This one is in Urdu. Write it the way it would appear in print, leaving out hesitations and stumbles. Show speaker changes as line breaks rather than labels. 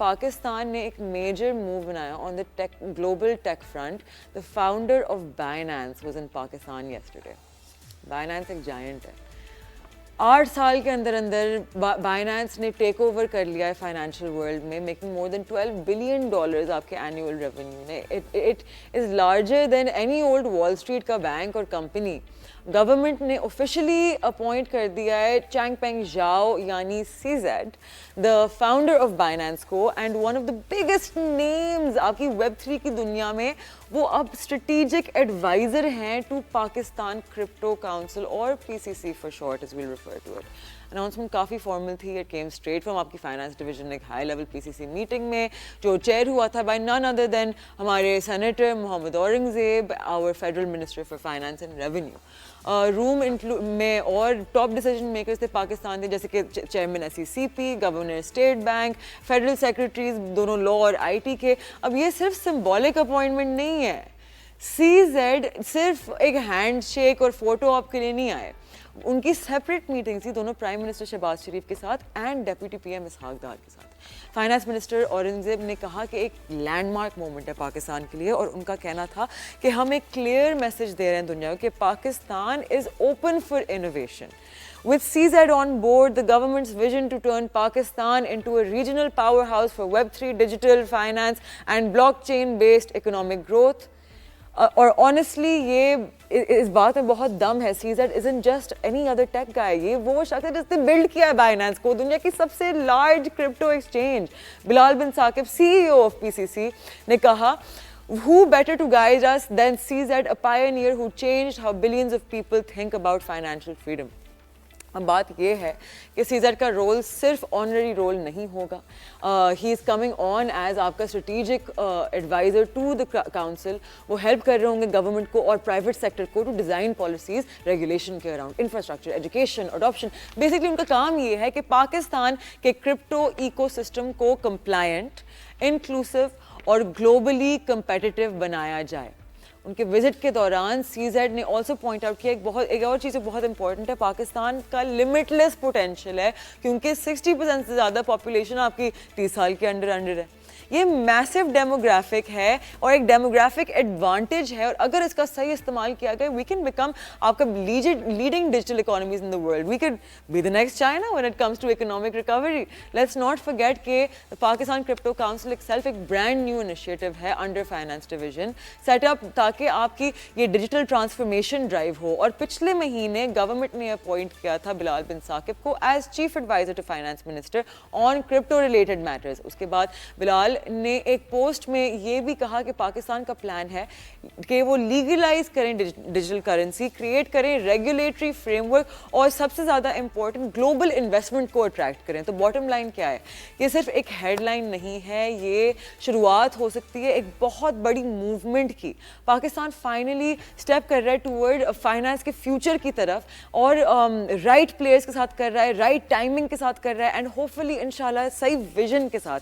پاکستان نے ایک میجر موو بنایا on the global tech front. The founder of Binance was in Pakistan yesterday. Binance ایک جائنٹ ہے. 8 سال کے اندر بائنانس نے ٹیک اوور کر لیا ہے فائنینشیل ورلڈ میں, میکنگ مور دین $12 بلین آپ کے اینیول ریونیو نے. It is larger than any old wall street کا بینک اور کمپنی. گورنمنٹ نے آفیشلی اپوائنٹ کر دیا ہے چینگ پینگ ژاؤ یعنی CZ, the founder of Binance کو, and one of the biggest names آپ کی Web3 کی دنیا میں. وہ اب اسٹریٹیجک ایڈوائزر ہیں ٹو پاکستان کرپٹو کاؤنسل اور PCC for short as we'll refer to it. Announcement coffee formal تھی. اٹ کیم اسٹریٹ فرام آپ کی فائنانس ڈویژن نے ایک ہائی لیول PCC میٹنگ میں جو چیئر ہوا تھا بائی نان ادر دین ہمارے senator Muhammad Aurangzeb, our federal minister for finance and revenue. Room میں اور ٹاپ ڈیسیجن میکرز تھے پاکستان کے, جیسے کہ chairman SECP, governor state bank, federal secretaries دونوں لا اور IT کے. اب یہ صرف سمبولک اپوائنٹمنٹ نہیں ہے. CZ صرف ایک ہینڈ شیک اور فوٹو آپ کے لیے نہیں آئے. ان کی سیپریٹ میٹنگ تھی دونوں پرائم منسٹر شہباز شریف کے ساتھ and deputy PM Ishaq Dar کے ساتھ. فائنانس منسٹر اورنگزیب نے کہا کہ ایک لینڈ مارک مومنٹ ہے پاکستان کے لیے, اور ان کا کہنا تھا کہ ہم ایک کلیئر میسج دے رہے ہیں دنیا کو کہ Pakistan is open for innovation. With CZ on board, the government's vision to turn Pakistan into a regional powerhouse for Web3, digital finance and blockchain-based economic growth. اور آنیسٹلی یہ اس بات میں بہت دم ہے. CZ isn't just any other tech guy. یہ وہ شخص ہے جس نے بلڈ کیا ہے بائنانس کو, دنیا کی سب سے large crypto exchange. Bilal bin Saqib CEO of PCC نے کہا who better to guide us than CZ, a pioneer who changed how billions of people think about financial freedom. اب بات یہ ہے کہ CZ کا رول صرف آنرری رول نہیں ہوگا. ہی از کمنگ آن ایز آپ کا strategic adviser to the council. وہ ہیلپ کر رہے ہوں گے گورنمنٹ کو اور پرائیویٹ سیکٹر کو ٹو ڈیزائن پالیسیز ریگولیشن کے around infrastructure, education, adoption. Basically ان کا کام یہ ہے کہ پاکستان کے کرپٹو ایکو سسٹم کو کمپلائنٹ, انکلوسیو اور گلوبلی کمپیٹیٹیو بنایا جائے. ان کے وزٹ کے دوران CZ نے آلسو پوائنٹ آؤٹ کیا ایک اور چیز بہت امپورٹنٹ ہے. پاکستان کا لمٹ لیس پوٹینشیل ہے کیونکہ 60% سے زیادہ پاپولیشن آپ کی 30 سال کے انڈر ہے. یہ میسو ڈیموگرافک ہے اور ایک ڈیموگرافک ایڈوانٹیج ہے, اور اگر اس کا صحیح استعمال کیا گیا وی کین بیکم آپ کا leading digital economies in the world. We could be the next China when it comes to economic recovery. Let's not forget کہ پاکستان کرپٹو کاؤنسل ایک سیلف ایک برانڈ نیو انیشیٹو ہے under finance division set up تاکہ آپ کی یہ ڈیجیٹل ٹرانسفارمیشن ڈرائیو ہو. اور پچھلے مہینے گورنمنٹ نے اپوائنٹ کیا تھا بلال بن ثاقب کو as chief adviser to finance minister on crypto related matters. اس کے بعد بلال نے ایک پوسٹ میں یہ بھی کہا کہ پاکستان کا پلان ہے کہ وہ لیگلائز کریں ڈیجیٹل کرنسی, کریٹ کریں ریگولیٹری فریم ورک, اور سب سے زیادہ امپورٹنٹ گلوبل انویسٹمنٹ کو اٹریکٹ کریں. تو باٹم لائن کیا ہے, یہ صرف ایک ہیڈ لائن نہیں ہے, یہ شروعات ہو سکتی ہے ایک بہت بڑی موومنٹ کی. پاکستان فائنلی اسٹیپ کر رہا ہے ٹورڈ فائنانس کے فیوچر کی طرف, اور رائٹ پلیئرس کے ساتھ کر رہا ہے, رائٹ ٹائمنگ کے ساتھ کر رہا ہے, اینڈ ہوپ فلی انشاءاللہ صحیح ویژن کے ساتھ.